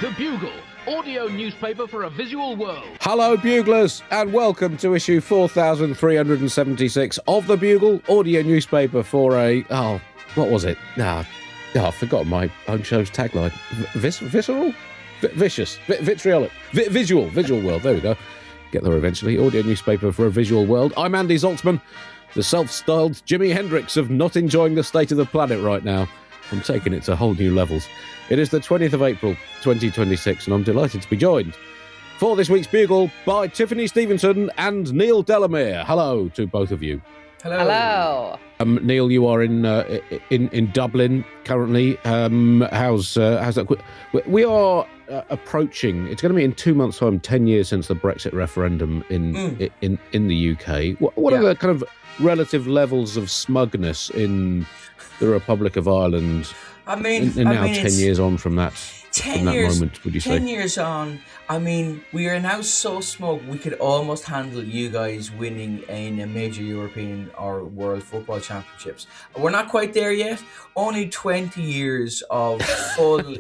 The Bugle, audio newspaper for a visual world. Hello, Buglers, and welcome to issue 4376 of The Bugle, audio newspaper for a... Oh, what was it? I've forgotten my own show's tagline. Visceral? Vicious. Vitriolic. Visual world. There we go. Get there eventually. Audio newspaper for a visual world. I'm Andy Zaltzman, the self-styled Jimi Hendrix of not enjoying the state of the planet right now. I'm taking it to whole new levels. It is the 20th of April, 2026, and I'm delighted to be joined for this week's Bugle by Tiffany Stevenson and Neil Delamere. Hello to both of you. Hello. Neil, you are in Dublin currently. How's that? We are approaching. It's going to be in 2 months' time. 10 years since the Brexit referendum in the UK. What are the kind of relative levels of smugness in the Republic of Ireland? I mean, 10 years on from that. 10 years, moment, would you say? 10 years on, I mean, we are now so smug, we could almost handle you guys winning in a major European or World Football Championships. We're not quite there yet. Only 20 years of full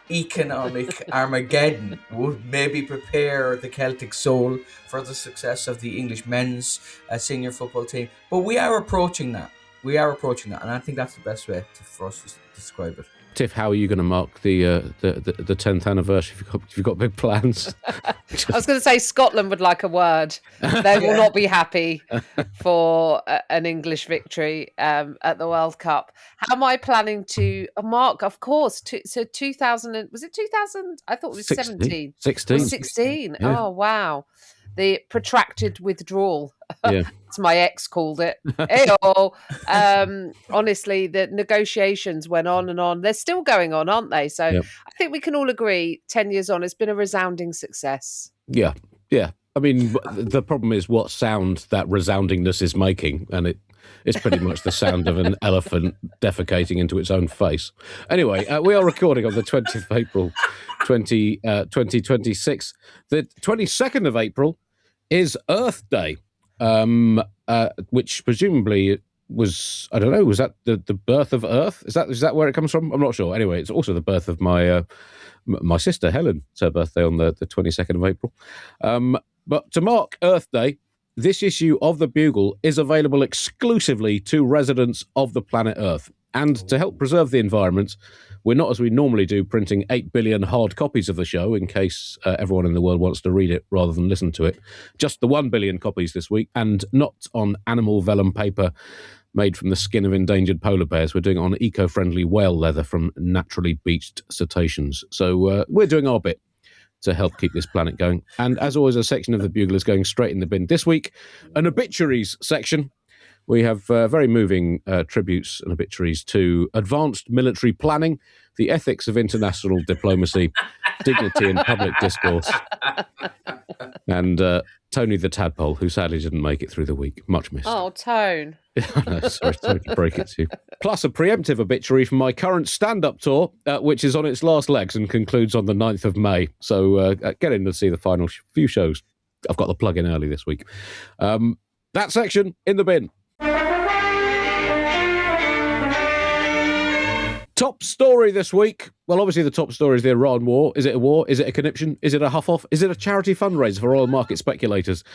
economic Armageddon would maybe prepare the Celtic soul for the success of the English men's senior football team. But we are approaching that. And I think that's the best way for us to describe it. Tiff, how are you going to mark the 10th anniversary? Have you got big plans? I was going to say Scotland would like a word. They will not be happy for an English victory at the World Cup. How am I planning to mark? Of course. 2000, was it 2000? I thought it was 17. 16. Yeah. Oh, wow. The protracted withdrawal, as my ex called it. Honestly, the negotiations went on and on. They're still going on, aren't they? So I think we can all agree 10 years on, it's been a resounding success. Yeah. I mean, the problem is what sound that resoundingness is making, and it's pretty much the sound of an elephant defecating into its own face. Anyway, we are recording on the 20th of April, 2026. The 22nd of April is Earth Day, which presumably was, I don't know, was that the birth of Earth? Is that where it comes from? I'm not sure. Anyway, it's also the birth of my sister, Helen. It's her birthday on the 22nd of April. But to mark Earth Day, this issue of The Bugle is available exclusively to residents of the planet Earth. And to help preserve the environment, we're not, as we normally do, printing 8 billion hard copies of the show in case everyone in the world wants to read it rather than listen to it. Just the 1 billion copies this week, and not on animal vellum paper made from the skin of endangered polar bears. We're doing it on eco-friendly whale leather from naturally beached cetaceans. So we're doing our bit to help keep this planet going. And as always, a section of The Bugle is going straight in the bin. This week, an obituaries section. We have very moving tributes and obituaries to advanced military planning, the ethics of international diplomacy, dignity in public discourse, and Tony the Tadpole, who sadly didn't make it through the week. Much missed. Oh, Tone. No, sorry to break it to you. Plus a preemptive obituary from my current stand-up tour, which is on its last legs and concludes on the 9th of May. So get in to see the final few shows. I've got the plug in early this week. That section in the bin. Top story this week. Well, obviously the top story is the Iran war. Is it a war? Is it a conniption? Is it a huff-off? Is it a charity fundraiser for oil market speculators?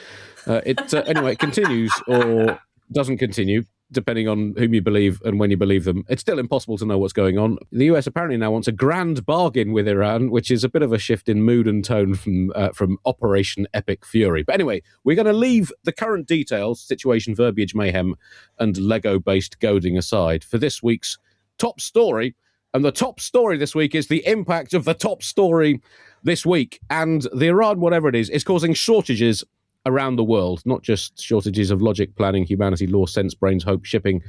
Anyway, it continues or doesn't continue, depending on whom you believe and when you believe them. It's still impossible to know what's going on. The US apparently now wants a grand bargain with Iran, which is a bit of a shift in mood and tone from Operation Epic Fury. But anyway, we're going to leave the current details, situation, verbiage, mayhem, and Lego-based goading aside for this week's top story. And the top story this week is the impact of the top story this week. And the Iran, whatever it is causing shortages around the world, not just shortages of logic, planning, humanity, law, sense, brains, hope, shipping,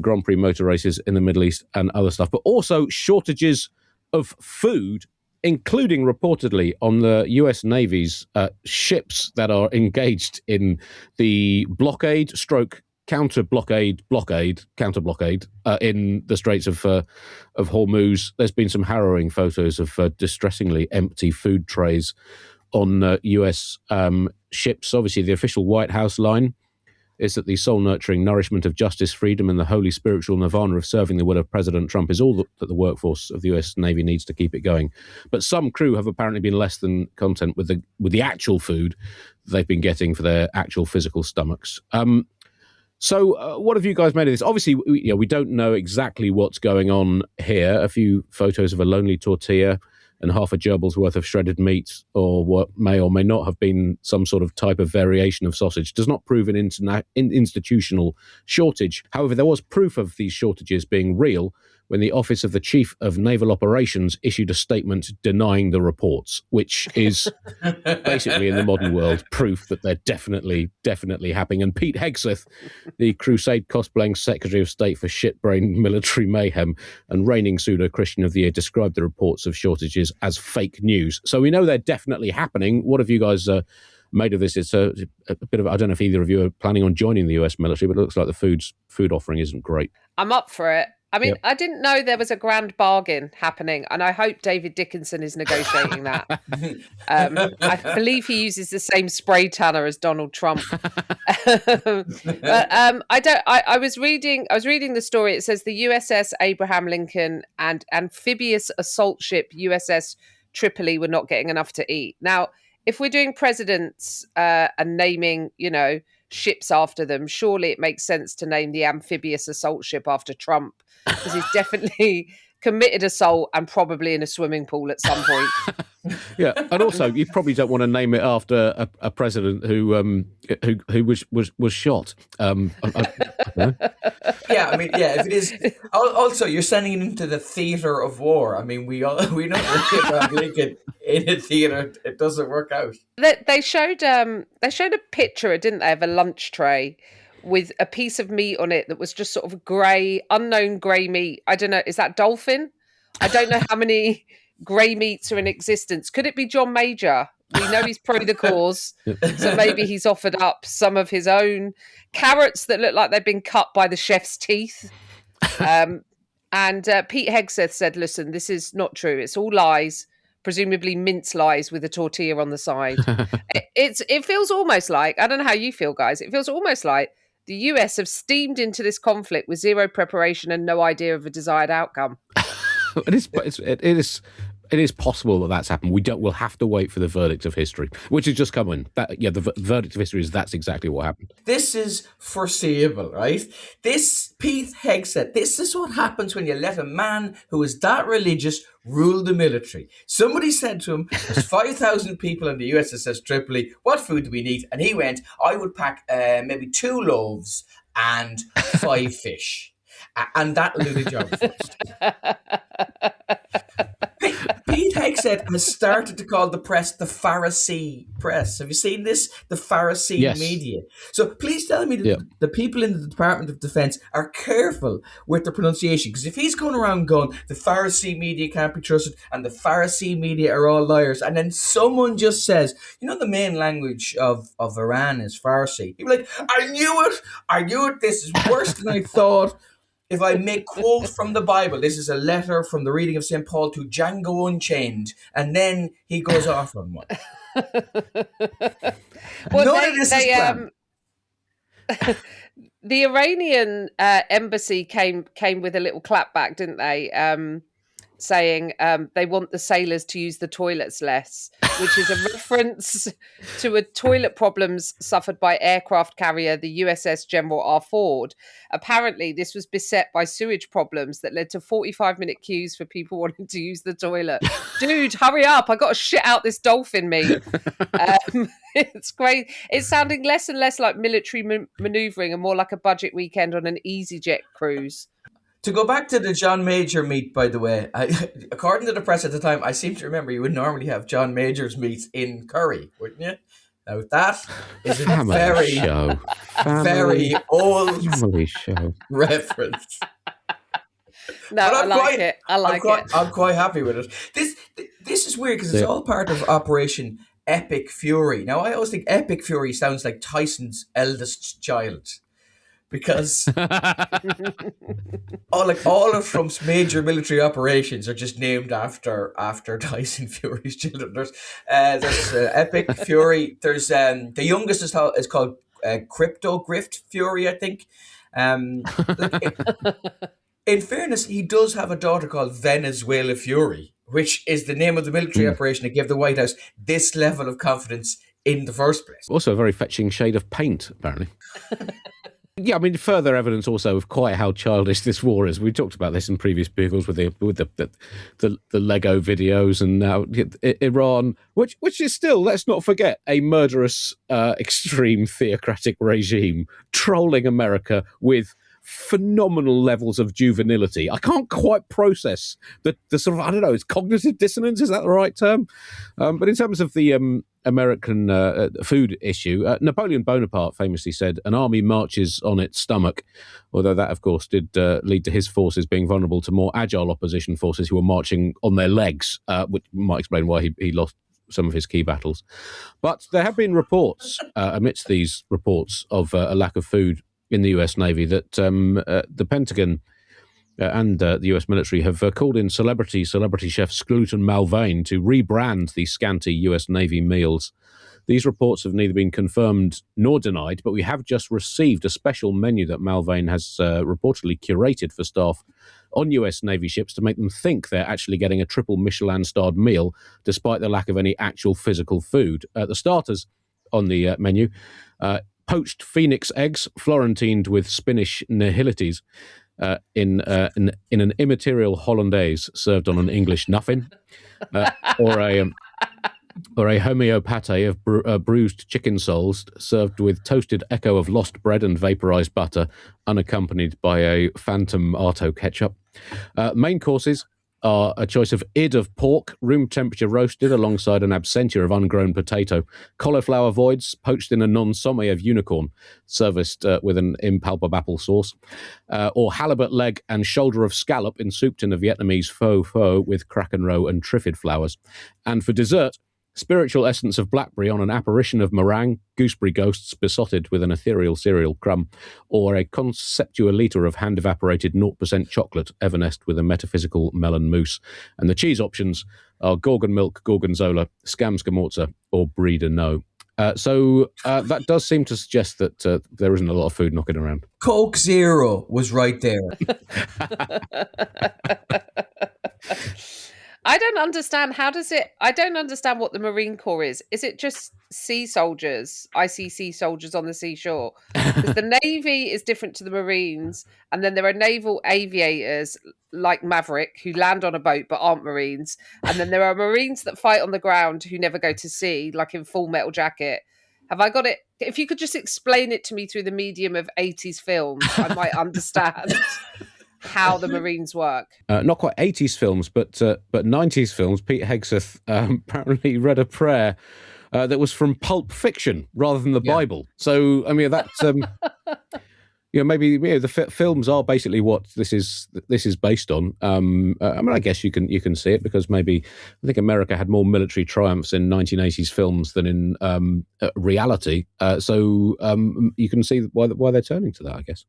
Grand Prix motor races in the Middle East and other stuff, but also shortages of food, including reportedly on the US Navy's ships that are engaged in the blockade counter-blockade in the Straits of Hormuz. There's been some harrowing photos of distressingly empty food trays on US ships. Obviously, the official White House line is that the soul-nurturing nourishment of justice, freedom, and the holy spiritual nirvana of serving the will of President Trump is all that the workforce of the US Navy needs to keep it going. But some crew have apparently been less than content with the actual food they've been getting for their actual physical stomachs. So what have you guys made of this? Obviously, we don't know exactly what's going on here. A few photos of a lonely tortilla and half a gerbil's worth of shredded meat, or what may or may not have been some sort of type of variation of sausage, does not prove an institutional shortage. However, there was proof of these shortages being real when the Office of the Chief of Naval Operations issued a statement denying the reports, which is basically, in the modern world, proof that they're definitely happening. And Pete Hegseth, the Crusade cosplaying Secretary of State for shit-brained military mayhem and reigning pseudo-Christian of the Year, described the reports of shortages as fake news. So we know they're definitely happening. What have you guys made of this? It's a bit of, I don't know if either of you are planning on joining the US military, but it looks like the food offering isn't great. I'm up for it. I mean, Yep. I didn't know there was a grand bargain happening, and I hope David Dickinson is negotiating that. I believe he uses the same spray tanner as Donald Trump. But I was reading the story. It says the USS Abraham Lincoln and amphibious assault ship USS Tripoli were not getting enough to eat. Now, if we're doing presidents and naming, ships after them, surely it makes sense to name the amphibious assault ship after Trump, because he's definitely committed assault and probably in a swimming pool at some point. Yeah, and also you probably don't want to name it after a president who was shot. I don't know. Yeah, I mean, if it is. Also, you're sending it into the theater of war. I mean, we know Abraham Lincoln in a theater. It doesn't work out. They showed a picture, didn't they, of a lunch tray with a piece of meat on it that was just sort of unknown grey meat. I don't know. Is that dolphin? I don't know how many grey meats are in existence. Could it be John Major? We know he's pro the cause, so maybe he's offered up some of his own carrots that look like they've been cut by the chef's teeth. And Pete Hegseth said, listen, this is not true. It's all lies, presumably mince lies with a tortilla on the side. It feels almost like, I don't know how you feel, guys, it feels almost like the US have steamed into this conflict with zero preparation and no idea of a desired outcome. It is possible that that's happened. We'll have to wait for the verdict of history, which is just coming. The verdict of history is that's exactly what happened. This is foreseeable, right? This Pete Hegseth, this is what happens when you let a man who is that religious rule the military. Somebody said to him, there's 5,000 people on the USS Tripoli. What food do we need? And he went, I would pack maybe 2 loaves and 5 fish. And that'll do the job first. Pete Hegseth has started to call the press the Pharisee press. Have you seen this? The Pharisee media. So please tell me that the people in the Department of Defense are careful with the pronunciation. Because if he's going around going, the Pharisee media can't be trusted and the Pharisee media are all liars, and then someone just says, the main language of Iran is Farsi. He'd be like, I knew it. This is worse than I thought. If I make quote from the Bible, this is a letter from the reading of St. Paul to Django Unchained, and then he goes off on one. The Iranian embassy came with a little clapback, didn't they? Saying they want the sailors to use the toilets less, which is a reference to a toilet problems suffered by aircraft carrier the USS General R. Ford. Apparently, this was beset by sewage problems that led to 45-minute queues for people wanting to use the toilet. Dude, hurry up. I got to shit out this dolphin meat. It's great. It's sounding less and less like military manoeuvring and more like a budget weekend on an EasyJet cruise. To go back to the John Major meat, by the way, according to the press at the time, I seem to remember you would normally have John Major's meat in curry, wouldn't you? Now that is a very old show reference. No, I like it. I'm quite happy with it. This is weird because it's all part of Operation Epic Fury. Now, I always think Epic Fury sounds like Tyson's eldest child. Because all of Trump's major military operations are just named after Tyson Fury's children. There's Epic Fury. There's the youngest is called crypto grift fury, I think. In fairness, he does have a daughter called Venezuela Fury, which is the name of the military operation that gave the White House this level of confidence in the first place. Also a very fetching shade of paint, apparently. Yeah, I mean, further evidence also of quite how childish this war is. We talked about this in previous Bugles with the Lego videos, and now Iran, which is still, let's not forget, a murderous, extreme theocratic regime trolling America with phenomenal levels of juvenility. I can't quite process the sort of, I don't know, is cognitive dissonance, is that the right term? But in terms of the American food issue, Napoleon Bonaparte famously said, an army marches on its stomach, although that, of course, did lead to his forces being vulnerable to more agile opposition forces who were marching on their legs, which might explain why he lost some of his key battles. But there have been reports, amidst these reports, of a lack of food in the US Navy, that the Pentagon and the US military have called in celebrity chef Scruton Malvain to rebrand the scanty US Navy meals. These reports have neither been confirmed nor denied, but we have just received a special menu that Malvain has reportedly curated for staff on US Navy ships to make them think they're actually getting a triple Michelin-starred meal, despite the lack of any actual physical food. The starters on the menu, poached phoenix eggs, Florentined with Spanish nihilities, in an immaterial hollandaise served on an English nuffin, or a homeopathe of bruised chicken soles served with toasted echo of lost bread and vaporized butter, unaccompanied by a phantom Arto ketchup. Main courses are a choice of id of pork, room temperature roasted alongside an absentia of ungrown potato, cauliflower voids poached in a non-sommé of unicorn, serviced with an impalpable apple sauce, or halibut leg and shoulder of scallop ensouped in a Vietnamese faux pho with kraken roe and triffid flowers. And for dessert, spiritual essence of blackberry on an apparition of meringue, gooseberry ghosts besotted with an ethereal cereal crumb, or a conceptualiter of hand-evaporated 0% chocolate evanesced with a metaphysical melon mousse. And the cheese options are Gorgon milk, Gorgonzola, Scamskamorza, or Brie de No. So that does seem to suggest that there isn't a lot of food knocking around. Coke Zero was right there. I don't understand. I don't understand what the Marine Corps is. Is it just sea soldiers? I see sea soldiers on the seashore. Because the Navy is different to the Marines. And then there are naval aviators like Maverick who land on a boat but aren't Marines. And then there are Marines that fight on the ground who never go to sea, like in Full Metal Jacket. Have I got it? If you could just explain it to me through the medium of 80s films, I might understand how the Marines work. Not quite 80s films, but 90s films. Pete Hegseth apparently read a prayer that was from Pulp Fiction rather than the Bible. So, I mean, that's maybe the films are basically what this is based on. I mean, I guess you can see it because maybe I think America had more military triumphs in 1980s films than in reality. So you can see why they're turning to that, I guess.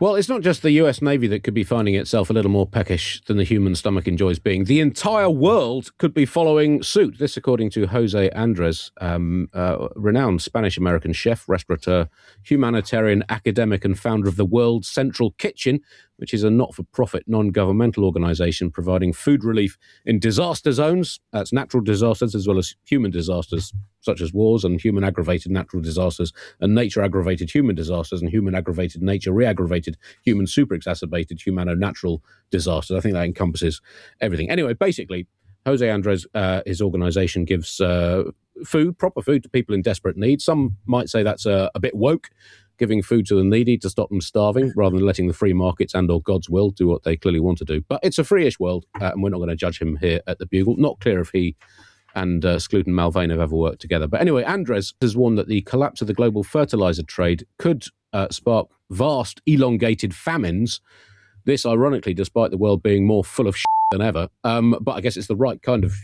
Well, it's not just the US Navy that could be finding itself a little more peckish than the human stomach enjoys being. The entire world could be following suit. This, according to Jose Andres, renowned Spanish-American chef, restaurateur, humanitarian, academic, and founder of the World Central Kitchen, which is a not-for-profit, non-governmental organisation providing food relief in disaster zones. That's natural disasters as well as human disasters, such as wars, and human-aggravated natural disasters, and nature-aggravated human disasters, and human-aggravated nature-re-aggravated human super-exacerbated humano-natural disasters. I think that encompasses everything. Anyway, basically, Jose Andres, his organisation gives proper food to people in desperate need. Some might say that's a bit woke, giving food to the needy to stop them starving rather than letting the free markets and or God's will do what they clearly want to do. But it's a free-ish world, and we're not going to judge him here at the Bugle. Not clear if he and Scruton Malvain have ever worked together. But anyway, Andres has warned that the collapse of the global fertilizer trade could spark vast, elongated famines. This, ironically, despite the world being more full of than ever. But I guess it's the right kind of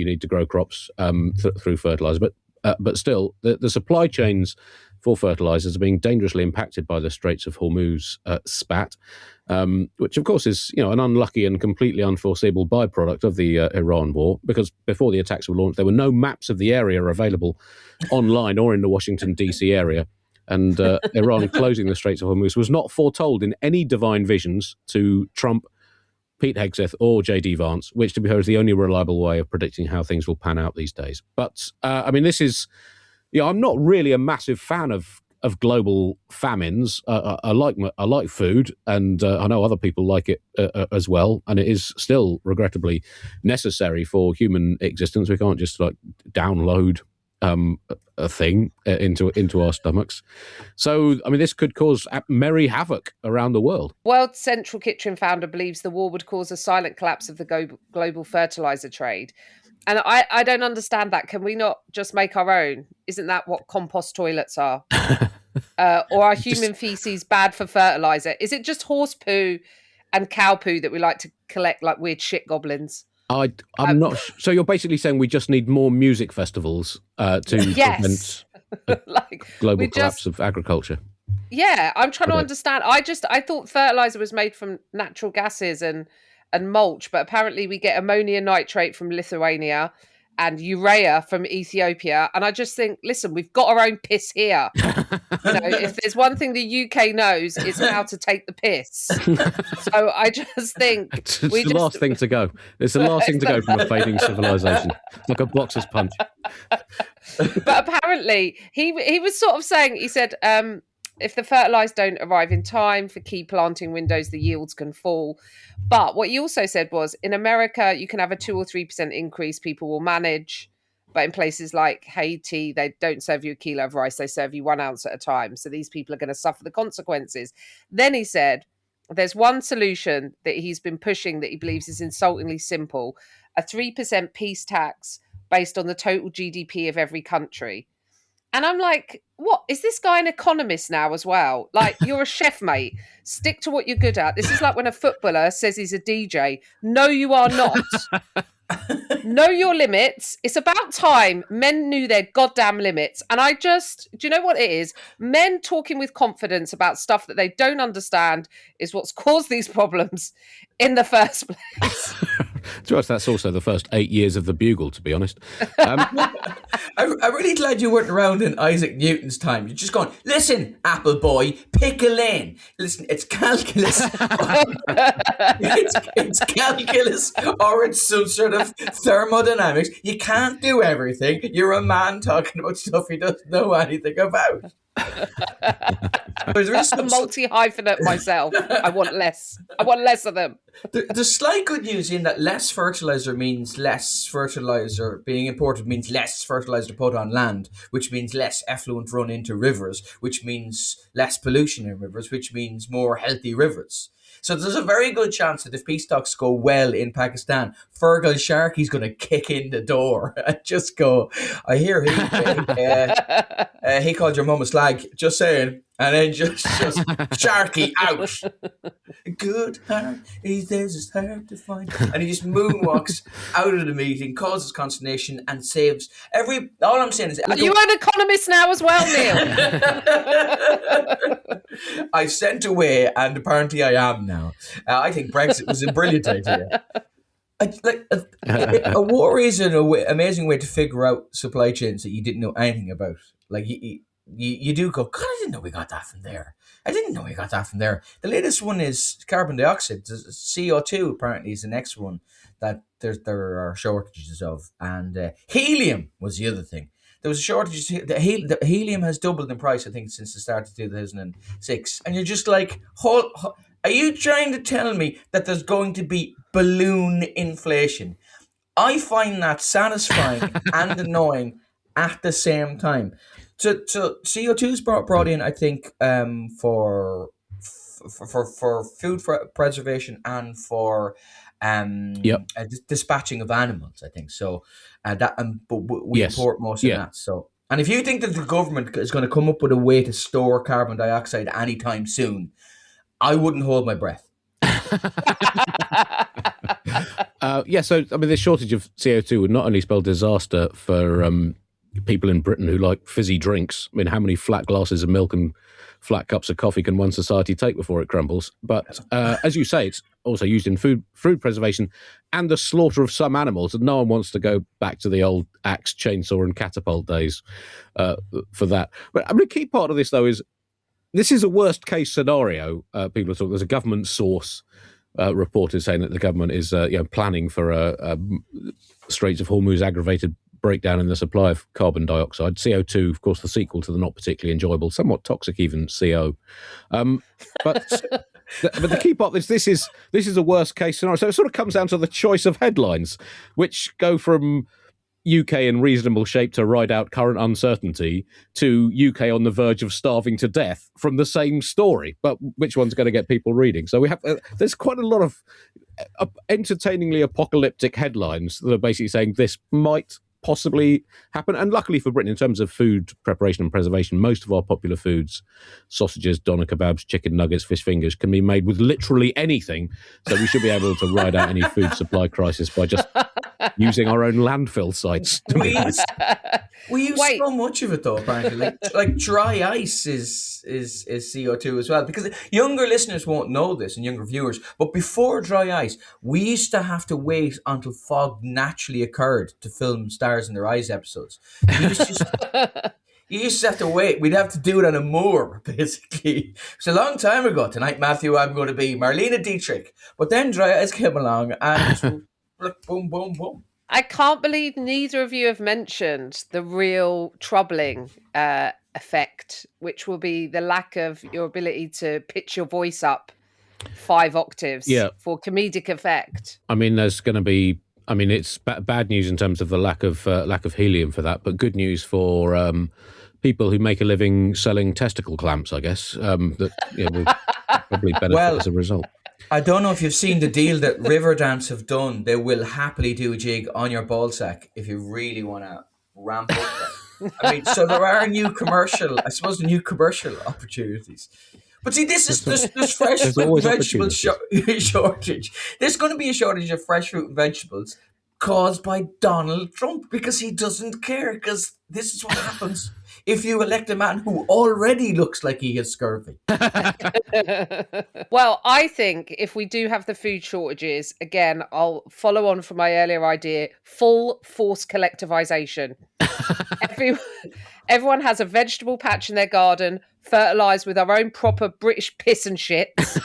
you need to grow crops through fertilizer. But still, the supply chains for fertilizers are being dangerously impacted by the Straits of Hormuz spat, which of course is an unlucky and completely unforeseeable byproduct of the Iran war, because before the attacks were launched, there were no maps of the area available online or in the Washington, D.C. area. And Iran closing the Straits of Hormuz was not foretold in any divine visions to Trump, Pete Hegseth, or J.D. Vance, which, to be heard, is the only reliable way of predicting how things will pan out these days. But, this is... I'm not really a massive fan of global famines. I like food, and I know other people like it as well. And it is still regrettably necessary for human existence. We can't just download a thing into our stomachs. So, this could cause merry havoc around the world. World Central Kitchen founder believes the war would cause a silent collapse of the global fertilizer trade. And I don't understand that. Can we not just make our own? Isn't that what compost toilets are? Or are human feces bad for fertilizer? Is it just horse poo and cow poo that we like to collect like weird shit goblins? I'm not. So you're basically saying we just need more music festivals to prevent global collapse of agriculture? Yeah, I'm trying to understand. I thought fertilizer was made from natural gases and mulch, but apparently we get ammonium nitrate from Lithuania and urea from Ethiopia. And I just think, listen, we've got our own piss here. If there's one thing the UK knows, it's how to take the piss. So I just think it's the last thing to go. It's the last thing to go from a fading civilization, like a boxer's punch. But apparently he was sort of saying, he said, if the fertilizers don't arrive in time for key planting windows, the yields can fall. But what he also said was, in America, you can have a 2 or 3% increase. People will manage. But in places like Haiti, they don't serve you a kilo of rice. They serve you 1 ounce at a time. So these people are going to suffer the consequences. Then he said, there's one solution that he's been pushing that he believes is insultingly simple: a 3% peace tax based on the total GDP of every country. And I'm like, what? Is this guy an economist now as well? Like, you're a chef, mate. Stick to what you're good at. This is like when a footballer says he's a DJ. No, you are not. Know your limits. It's about time men knew their goddamn limits. And do you know what it is? Men talking with confidence about stuff that they don't understand is what's caused these problems in the first place. To us, that's also the first 8 years of the Bugle, to be honest. I'm really glad you weren't around in Isaac Newton's time. You're just going, listen, apple boy, pick a lane. Listen, it's calculus. it's calculus, or it's some sort of thermodynamics. You can't do everything. You're a man talking about stuff he doesn't know anything about. I'm multi-hyphenate myself. I want less of them. There's slight good news in that less fertilizer means less fertilizer being imported, means less fertilizer to put on land, which means less effluent run into rivers, which means less pollution in rivers, which means more healthy rivers. So there's a very good chance that if peace talks go well in Pakistan, Fergal Sharkey's going to kick in the door and just go, I hear he called your mum a slag, just saying, and then just Sharkey out. Good heart, there's his heart to find. And he just moonwalks out of the meeting, causes consternation, and saves all I'm saying is... Are you an economist now as well, Neil? I sent away, and apparently I am now. I think Brexit was a brilliant idea. A war is an amazing way to figure out supply chains that you didn't know anything about. Like, you do go, God, I didn't know we got that from there. The latest one is carbon dioxide. CO2 apparently is the next one that there are shortages of. And helium was the other thing. There was a shortage. The helium has doubled in price, I think, since the start of 2006. And you're just like, are you trying to tell me that there's going to be balloon inflation? I find that satisfying and annoying at the same time. So CO2 is brought in, I think, for food preservation and for dispatching of animals, I think. So but we import most of that. So, and if you think that the government is going to come up with a way to store carbon dioxide anytime soon, I wouldn't hold my breath. So, this shortage of CO2 would not only spell disaster for people in Britain who like fizzy drinks. I mean, how many flat glasses of milk and flat cups of coffee can one society take before it crumbles? But as you say, it's also used in food preservation and the slaughter of some animals. And no one wants to go back to the old axe, chainsaw and catapult days for that. But I mean, a key part of this, though, is this is a worst case scenario. People are talking, there's a government source reported saying that the government is planning for a Straits of Hormuz aggravated breakdown in the supply of carbon dioxide. CO2, of course, the sequel to the not particularly enjoyable, somewhat toxic even CO. But the key part is this is a worst case scenario. So it sort of comes down to the choice of headlines, which go from UK in reasonable shape to ride out current uncertainty to UK on the verge of starving to death from the same story. But which one's going to get people reading? So we have there's quite a lot of entertainingly apocalyptic headlines that are basically saying this might possibly happen. And luckily for Britain, in terms of food preparation and preservation, most of our popular foods, sausages, doner kebabs, chicken nuggets, fish fingers, can be made with literally anything. So we should be able to ride out any food supply crisis by just using our own landfill sites. We use so much of it, though, apparently. Like dry ice is CO2 as well. Because younger listeners won't know this, and younger viewers, but before dry ice, we used to have to wait until fog naturally occurred to film Stars in Their Eyes episodes. You used to have to wait. We'd have to do it on a moor, basically. It's a long time ago. Tonight, Matthew, I'm going to be Marlene Dietrich. But then dry ice came along and boom, boom, boom. I can't believe neither of you have mentioned the real troubling effect, which will be the lack of your ability to pitch your voice up 5 octaves for comedic effect. I mean, there's going to be. I mean, it's bad news in terms of the lack of helium for that, but good news for people who make a living selling testicle clamps, I guess. That will probably benefit as a result. I don't know if you've seen the deal that Riverdance have done. They will happily do a jig on your ballsack if you really want to ramp up that. I mean, so there are new commercial opportunities. But see, there's fresh fruit and vegetable shortage. There's going to be a shortage of fresh fruit and vegetables caused by Donald Trump because he doesn't care, because this is what happens if you elect a man who already looks like he has scurvy. Well, I think if we do have the food shortages, again, I'll follow on from my earlier idea, full force collectivization. Everyone has a vegetable patch in their garden, fertilised with our own proper British piss and shits,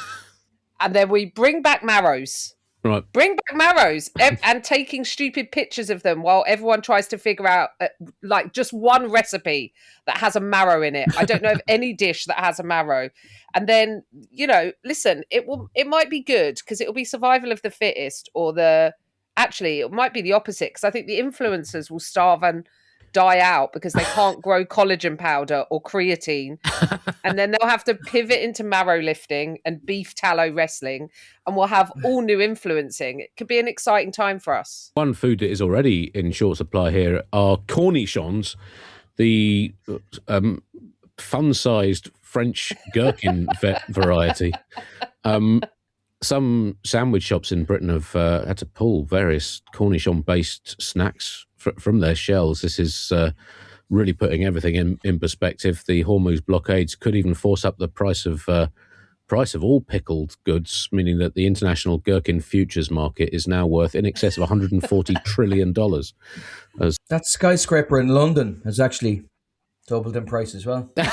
and then we bring back marrows. Right. Bring back marrows and taking stupid pictures of them while everyone tries to figure out like just one recipe that has a marrow in it. I don't know of any dish that has a marrow. And then, listen, it might be good because it will be survival of the fittest, or actually it might be the opposite, because I think the influencers will starve and die out because they can't grow collagen powder or creatine, and then they'll have to pivot into marrow lifting and beef tallow wrestling, and we'll have all new influencing. It could be an exciting time for us. One food that is already in short supply here are cornichons, the fun-sized French gherkin variety. Some sandwich shops in Britain have had to pull various cornichon-based snacks from their shelves. This is really putting everything in perspective. The Hormuz blockades could even force up the price of all pickled goods, meaning that the international gherkin futures market is now worth in excess of $140 trillion. That skyscraper in London has actually doubled in price as well. Yeah.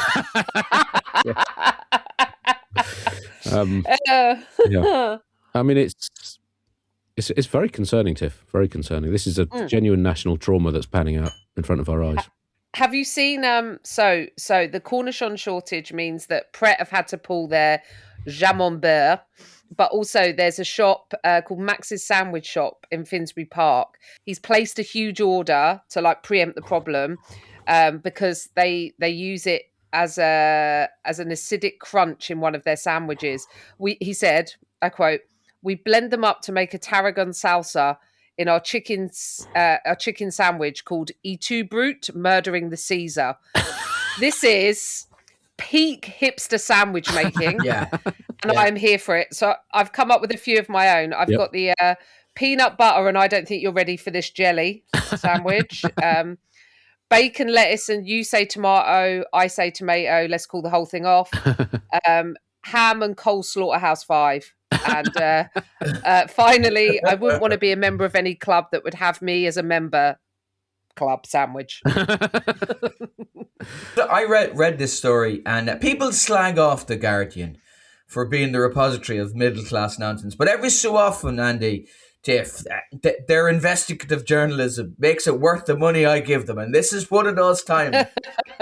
I mean, it's very concerning, Tiff. Very concerning. This is a genuine national trauma that's panning out in front of our eyes. Have you seen? So the cornichon shortage means that Pret have had to pull their Camembert, but also there's a shop called Max's Sandwich Shop in Finsbury Park. He's placed a huge order to preempt the problem because they use it as an acidic crunch in one of their sandwiches. He said, I quote, "We blend them up to make a tarragon salsa in our chicken sandwich called E2 Brute, Murdering the Caesar." This is peak hipster sandwich making. And I'm here for it. So I've come up with a few of my own. I've got the peanut butter, and I don't think you're ready for this jelly sandwich. bacon, lettuce, and you say tomato, I say tomato. Let's call the whole thing off. Ham and Cole Slaughterhouse 5. And finally, I wouldn't want to be a member of any club that would have me as a member. Club sandwich. I read this story, and people slag off The Guardian for being the repository of middle-class nonsense. But every so often, Andy, Tiff, their investigative journalism makes it worth the money I give them. And this is one of those times.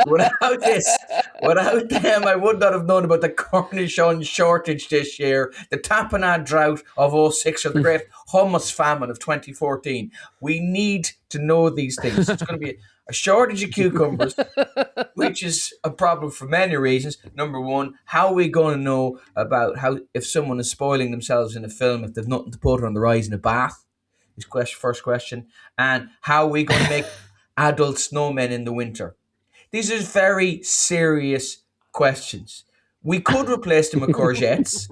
Without them, I would not have known about the cornichon shortage this year, the tapenade drought of 2006, or the great hummus famine of 2014. We need to know these things. It's going to be a shortage of cucumbers, which is a problem for many reasons. Number one, how are we going to know about how if someone is spoiling themselves in a film if they've nothing to put on their eyes in a bath? Is first question. And how are we going to make adult snowmen in the winter? These are very serious questions. We could replace them with courgettes.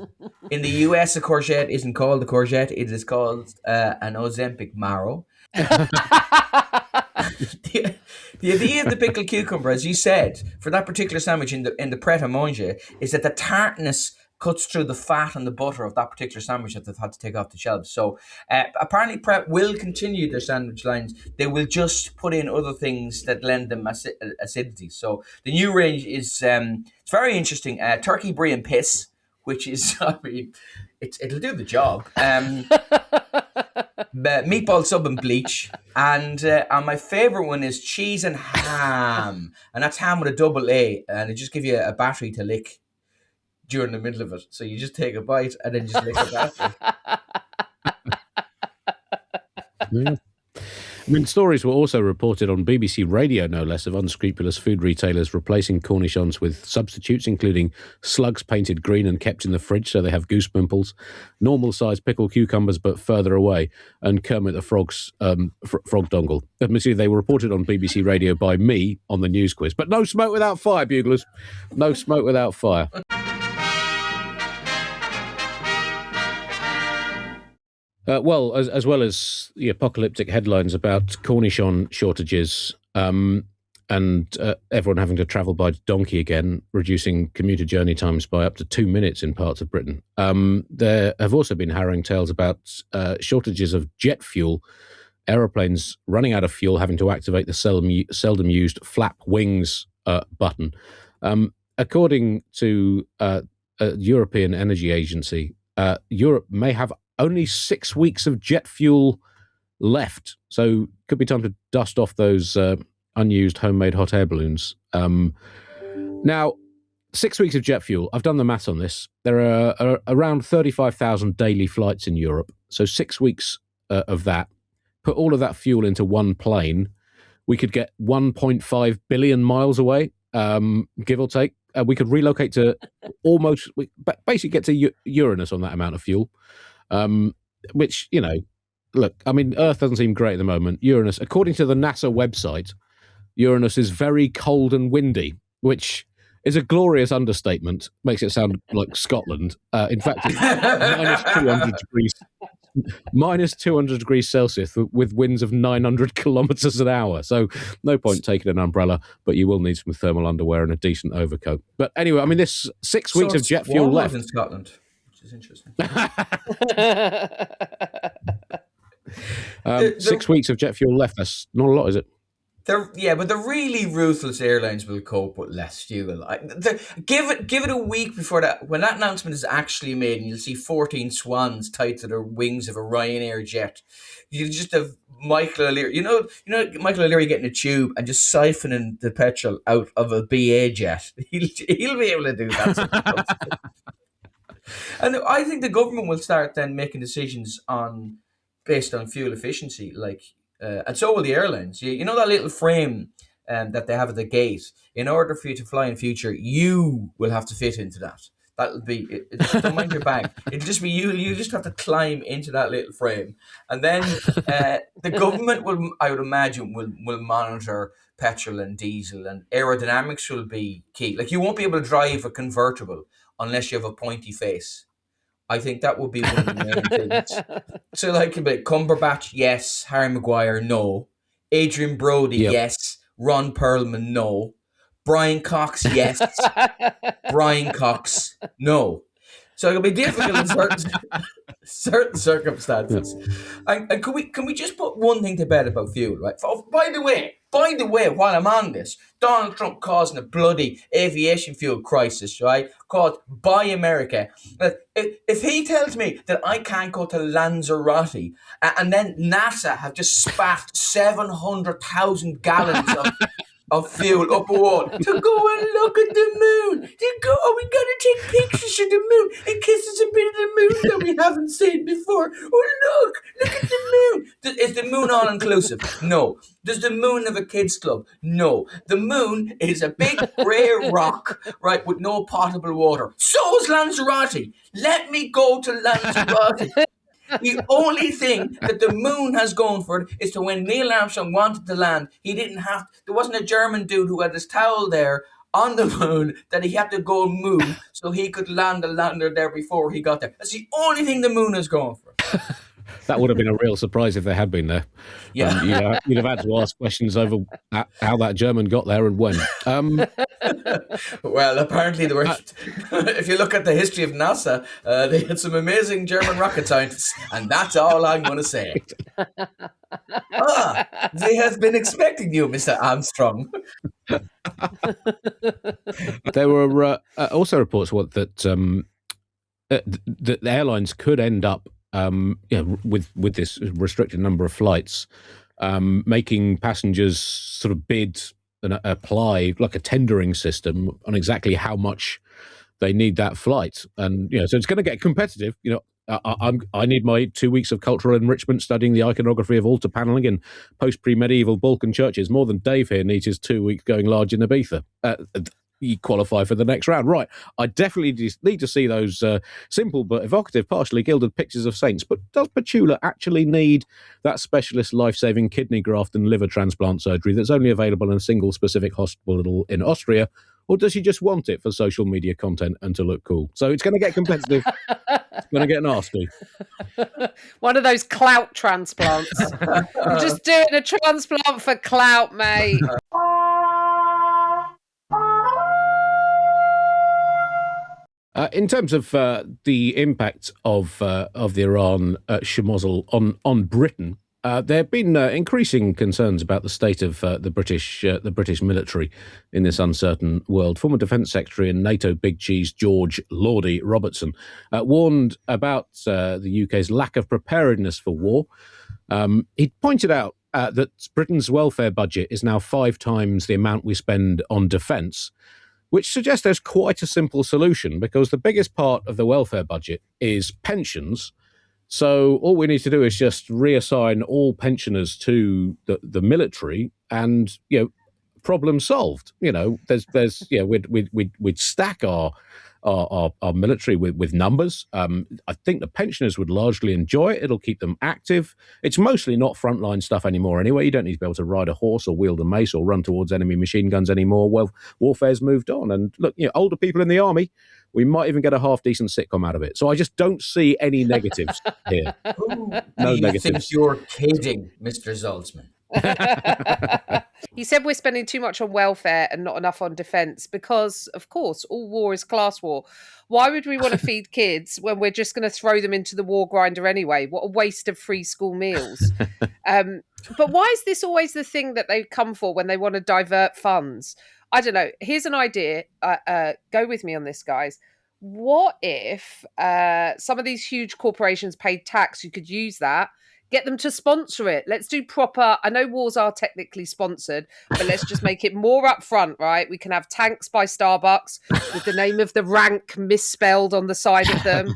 In the US, a courgette isn't called a courgette. It is called an Ozempic marrow. The idea of the pickled cucumber, as you said, for that particular sandwich in the pret-a-manger, is that the tartness cuts through the fat and the butter of that particular sandwich that they've had to take off the shelves. So apparently Pret will continue their sandwich lines. They will just put in other things that lend them acidity. So the new range is it's very interesting. Turkey brie and piss, which is, I mean, it'll do the job. Meatball sub and bleach, and my favourite one is cheese and ham, and that's ham with a double A, and it just give you a battery to lick during the middle of it. So you just take a bite and then just lick the battery. Yeah. I mean, stories were also reported on BBC Radio, no less, of unscrupulous food retailers replacing cornichons with substitutes, including slugs painted green and kept in the fridge so they have goose pimples, normal-sized pickled cucumbers but further away, and Kermit the Frog's frog dongle. Admittedly, they were reported on BBC Radio by me on the news quiz. But no smoke without fire, buglers. No smoke without fire. Well, as well as the apocalyptic headlines about cornichon shortages and everyone having to travel by donkey again, reducing commuter journey times by up to 2 minutes in parts of Britain, there have also been harrowing tales about shortages of jet fuel, aeroplanes running out of fuel, having to activate the seldom used flap wings button. According to a European Energy Agency, Europe may have only 6 weeks of jet fuel left, so could be time to dust off those unused homemade hot air balloons. Now, 6 weeks of jet fuel, I've done the maths on this. There are around 35,000 daily flights in Europe, so 6 weeks of that. Put all of that fuel into one plane, we could get 1.5 billion miles away, give or take. We could relocate to basically get to Uranus on that amount of fuel. Which, you know, look, I mean, Earth doesn't seem great at the moment. Uranus, according to the NASA website, Uranus is very cold and windy, which is a glorious understatement. Makes it sound like Scotland. In fact, it's minus 200 degrees Celsius with winds of 900 kilometers an hour. So no point taking an umbrella, but you will need some thermal underwear and a decent overcoat. But anyway, I mean, this 6 weeks of jet fuel left in Scotland. Is interesting. 6 weeks of jet fuel left. That's not a lot, is it? But the really ruthless airlines will cope with less fuel. Give it a week before that, when that announcement is actually made, and you'll see 14 swans tied to the wings of a Ryanair jet. You just have Michael O'Leary. You know, Michael O'Leary getting a tube and just siphoning the petrol out of a BA jet. He'll be able to do that. And I think the government will start then making decisions based on fuel efficiency, and so will the airlines. You know that little frame that they have at the gate. In order for you to fly in future, you will have to fit into that. That'll be it. Don't mind your bag. It'll just be you. You just have to climb into that little frame, and then the government will, I would imagine, will monitor petrol and diesel, and aerodynamics will be key. Like, you won't be able to drive a convertible unless you have a pointy face. I think that would be one of the main things. So, like, a bit Cumberbatch, yes. Harry Maguire, no. Adrian Brody, yep. Yes. Ron Perlman, no. Brian Cox, yes. Brian Cox, no. So it'll be difficult in certain circumstances. And can we just put one thing to bed about fuel, right? By the way, while I'm on this, Donald Trump causing a bloody aviation fuel crisis, right? Caused by America. If he tells me that I can't go to Lanzarote and then NASA have just spat 700,000 gallons of fuel up a wall to go and look at the moon. We gotta take pictures of the moon in case there's a bit of the moon that we haven't seen before. Oh, look at the moon. Is the moon all inclusive? No. Does the moon have a kids club? No. The moon is a big grey rock, right, with no potable water. So is Lanzarote. Let me go to Lanzarote. The only thing that the moon has going for it is that when Neil Armstrong wanted to land, there wasn't a German dude who had his towel there on the moon that he had to go and move so he could land the lander there before he got there. That's the only thing the moon is going for. That would have been a real surprise if they had been there. Yeah. You'd have had to ask questions over how that German got there and when. Well, apparently there were. If you look at the history of NASA, they had some amazing German rocket scientists, and that's all I'm going to say. They have been expecting you, Mr. Armstrong. There were also reports that the airlines could end up with this restricted number of flights, making passengers sort of bid and apply like a tendering system on exactly how much they need that flight. And, so it's going to get competitive. I need my 2 weeks of cultural enrichment studying the iconography of altar paneling in post-pre-medieval Balkan churches more than Dave here needs his 2 weeks going large in Ibiza. You qualify for the next round. Right. I definitely need to see those simple but evocative, partially gilded pictures of saints. But does Petula actually need that specialist life-saving kidney graft and liver transplant surgery that's only available in a single specific hospital in Austria? Or does she just want it for social media content and to look cool? So it's going to get competitive. It's going to get nasty. One of those clout transplants. You're just doing a transplant for clout, mate. In terms of the impact of the Iran schmozzle on Britain, there have been increasing concerns about the state of the British military in this uncertain world. Former Defence Secretary and NATO big cheese George Lordy Robertson warned about the UK's lack of preparedness for war. He pointed out that Britain's welfare budget is now 5 times the amount we spend on defence, which suggests there's quite a simple solution, because the biggest part of the welfare budget is pensions. So all we need to do is just reassign all pensioners to the military, and problem solved. We'd stack our military with numbers. I think the pensioners would largely enjoy it. It'll keep them active. It's mostly not frontline stuff anymore anyway. You don't need to be able to ride a horse or wield a mace or run towards enemy machine guns anymore. Well, warfare's moved on. And look, older people in the army, we might even get a half-decent sitcom out of it. So I just don't see any negatives here. No negatives. I think you're kidding, Mr. Zaltzman. He said we're spending too much on welfare and not enough on defence because, of course, all war is class war. Why would we want to feed kids when we're just going to throw them into the war grinder anyway? What a waste of free school meals. But why is this always the thing that they come for when they want to divert funds? I don't know. Here's an idea. Go with me on this, guys. What if some of these huge corporations paid tax? You could use that. Get them to sponsor it. Let's do proper. I know wars are technically sponsored, but let's just make it more upfront, right? We can have tanks by Starbucks with the name of the rank misspelled on the side of them.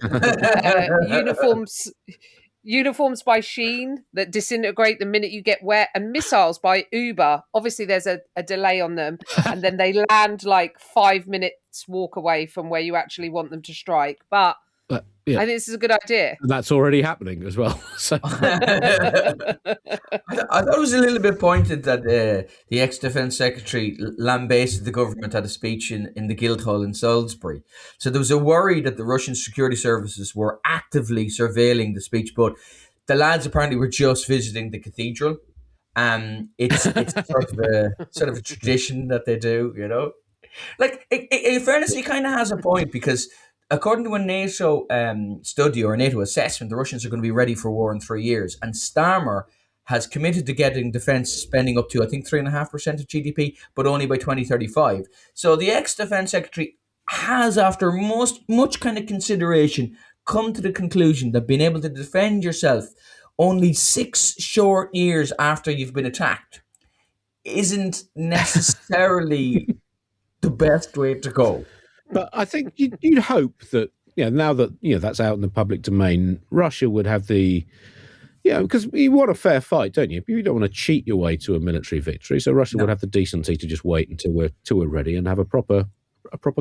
Uniforms by Shein that disintegrate the minute you get wet, and missiles by Uber. Obviously, there's a delay on them, and then they land like 5 minutes walk away from where you actually want them to strike. But I think this is a good idea. That's already happening as well. So. I thought it was a little bit pointed that the ex-defence secretary lambasted the government at a speech in the Guildhall in Salisbury. So there was a worry that the Russian security services were actively surveilling the speech, but the lads apparently were just visiting the cathedral. It's sort of a tradition that they do, you know. Like, in fairness, he kind of has a point, because according to a NATO study or a NATO assessment, the Russians are going to be ready for war in 3 years. And Starmer has committed to getting defense spending up to, I think, 3.5% of GDP, but only by 2035. So the ex-defense secretary has, after much kind of consideration, come to the conclusion that being able to defend yourself only 6 short years after you've been attacked isn't necessarily the best way to go. But I think you'd hope that, now that that's out in the public domain, Russia would have the, because you want a fair fight, don't you? You don't want to cheat your way to a military victory. So Russia would have the decency to just wait until we're ready and have a proper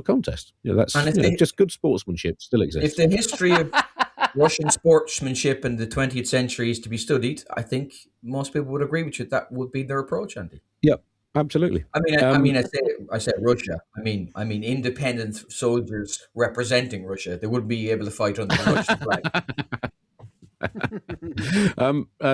contest. That's just good sportsmanship still exists. If the history of Russian sportsmanship in the 20th century is to be studied, I think most people would agree with you. That would be their approach, Andy. Yep. Absolutely. I said Russia. I mean, independent soldiers representing Russia. They wouldn't be able to fight under the Russian flag.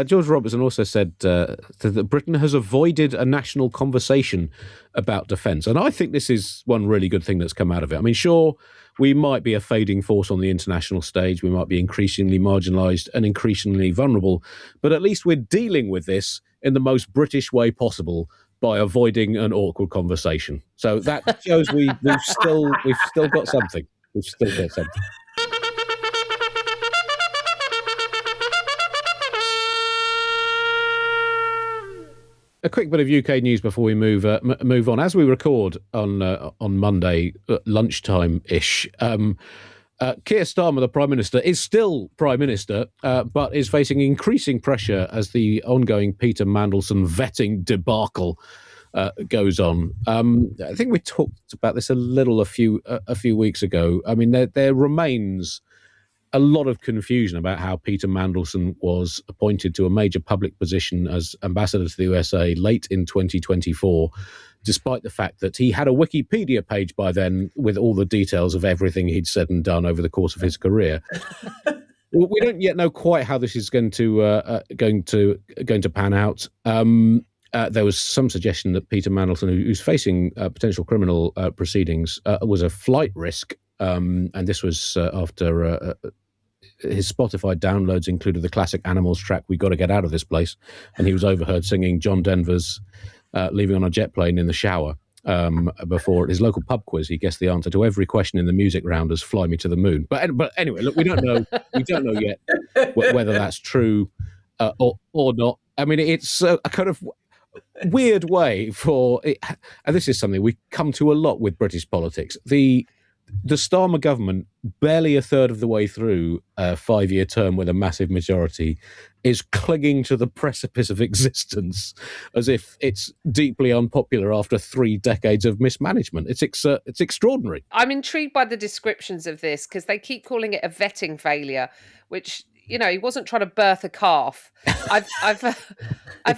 George Robertson also said that Britain has avoided a national conversation about defence. And I think this is one really good thing that's come out of it. I mean, sure, we might be a fading force on the international stage. We might be increasingly marginalised and increasingly vulnerable. But at least we're dealing with this in the most British way possible, by avoiding an awkward conversation. So that shows we've still got something. We've still got something. A quick bit of UK news before we move on. As we record on Monday lunchtime-ish, Keir Starmer, the Prime Minister, is still Prime Minister, but is facing increasing pressure as the ongoing Peter Mandelson vetting debacle goes on. I think we talked about this a few weeks ago. I mean, there remains a lot of confusion about how Peter Mandelson was appointed to a major public position as ambassador to the USA late in 2024, despite the fact that he had a Wikipedia page by then with all the details of everything he'd said and done over the course of his career. We don't yet know quite how this is going to pan out. There was some suggestion that Peter Mandelson, who's facing potential criminal proceedings, was a flight risk, and this was after his Spotify downloads included the classic Animals track "We Got to Get Out of This Place," and he was overheard singing John Denver's "Leaving on a Jet Plane" in the shower before his local pub quiz. He guessed the answer to every question in the music round as "Fly Me to the Moon." But anyway, look, we don't know yet whether that's true or not. I mean, it's a kind of weird way and this is something we come to a lot with British politics. The Starmer government, barely a third of the way through a 5-year term with a massive majority, is clinging to the precipice of existence as if it's deeply unpopular after 3 decades of mismanagement. It's extraordinary. I'm intrigued by the descriptions of this, because they keep calling it a vetting failure, which, he wasn't trying to birth a calf. I've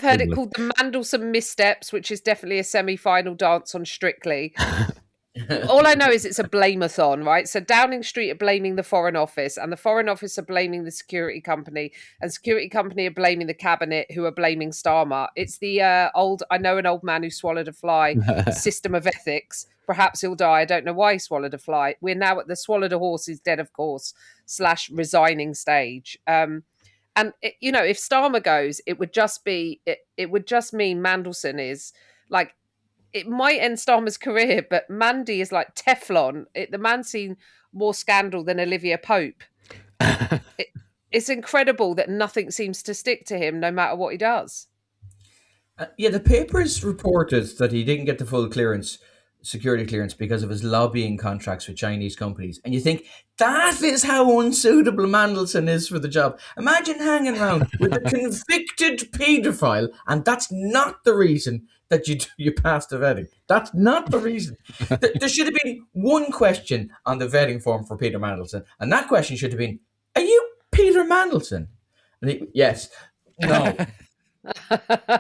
heard it called the Mandelson missteps, which is definitely a semi-final dance on Strictly. All I know is it's a blame-a-thon, right? So Downing Street are blaming the Foreign Office, and the Foreign Office are blaming the security company, and security company are blaming the cabinet, who are blaming Starmer. It's the I know an old man who swallowed a fly system of ethics. Perhaps he'll die. I don't know why he swallowed a fly. We're now at the swallowed a horse is dead, of course, / resigning stage. And if Starmer goes, it would just mean Mandelson is like, it might end Starmer's career, but Mandy is like Teflon. The man's seen more scandal than Olivia Pope. It's incredible that nothing seems to stick to him, no matter what he does. The papers reported that he didn't get the full security clearance, because of his lobbying contracts with Chinese companies. And you think, that is how unsuitable Mandelson is for the job. Imagine hanging around with a convicted paedophile, and that's not the reason that you passed the vetting. That's not the reason. There should have been one question on the vetting form for Peter Mandelson, and that question should have been, are you Peter Mandelson? And yes. No.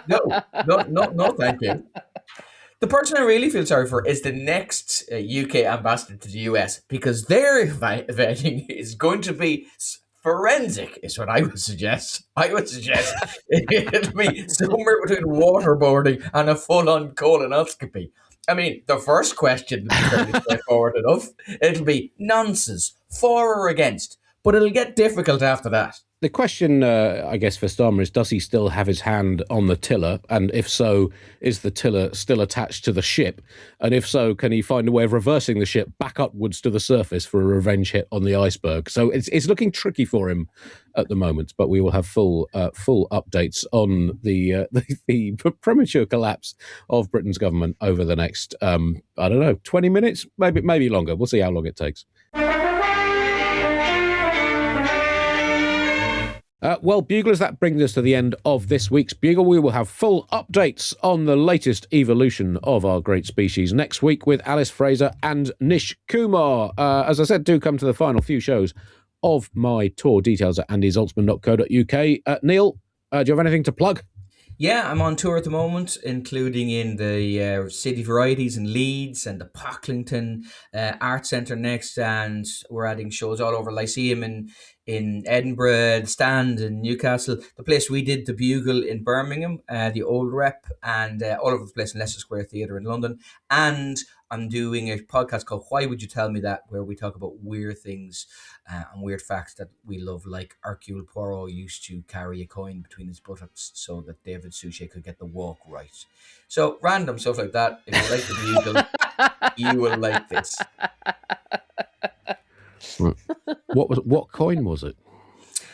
No, thank you. The person I really feel sorry for is the next UK ambassador to the US, because their vetting is going to be Forensic is what I would suggest. I would suggest it'll be somewhere between waterboarding and a full-on colonoscopy. I mean, the first question will be fairly straightforward enough. It'll be nonsense, for or against, but it'll get difficult after that. The question, I guess, for Starmer is, does he still have his hand on the tiller? And if so, is the tiller still attached to the ship? And if so, can he find a way of reversing the ship back upwards to the surface for a revenge hit on the iceberg? So it's looking tricky for him at the moment, but we will have full updates on the premature collapse of Britain's government over the next, 20 minutes, maybe longer. We'll see how long it takes. Well, Buglers, that brings us to the end of this week's Bugle. We will have full updates on the latest evolution of our great species next week with Alice Fraser and Nish Kumar. As I said, do come to the final few shows of my tour. Details at andyzaltzman.co.uk. Neil, do you have anything to plug? Yeah, I'm on tour at the moment, including in the City Varieties in Leeds and the Pocklington Art Centre next, and we're adding shows all over Lyceum in Edinburgh, the Stand in Newcastle, the place we did the Bugle in Birmingham, the Old Rep, and all over the place in Leicester Square Theatre in London. And I'm doing a podcast called Why Would You Tell Me That, where we talk about weird things and weird facts that we love, like Hercule Poirot used to carry a coin between his buttocks so that David Suchet could get the walk right. So random stuff like that. If you like the Bugle, you will like this. What coin was it?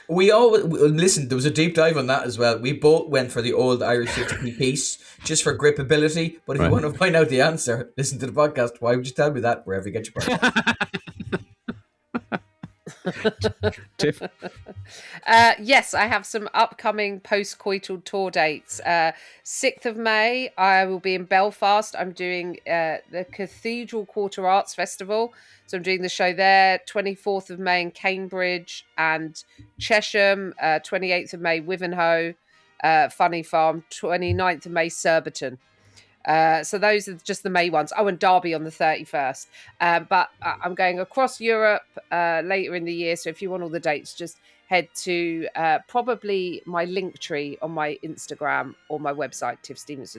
We always listen. There was a deep dive on that as well. We both went for the old Irish 60p piece just for gripability. But if you want to find out the answer, listen to the podcast. Why would you tell me that? Wherever you get your podcast. Tiff? Yes, I have some upcoming post-coital tour dates. 6th of May, I will be in Belfast. I'm doing the Cathedral Quarter Arts Festival. So I'm doing the show there. 24th of May in Cambridge and Chesham. 28th of May, Wivenhoe, Funny Farm. 29th of May, Surbiton. So those are just the May ones. Oh, and Derby on the 31st. But I'm going across Europe later in the year. So if you want all the dates, just head to probably my link tree on my Instagram or my website, tiffstevenson.co.uk.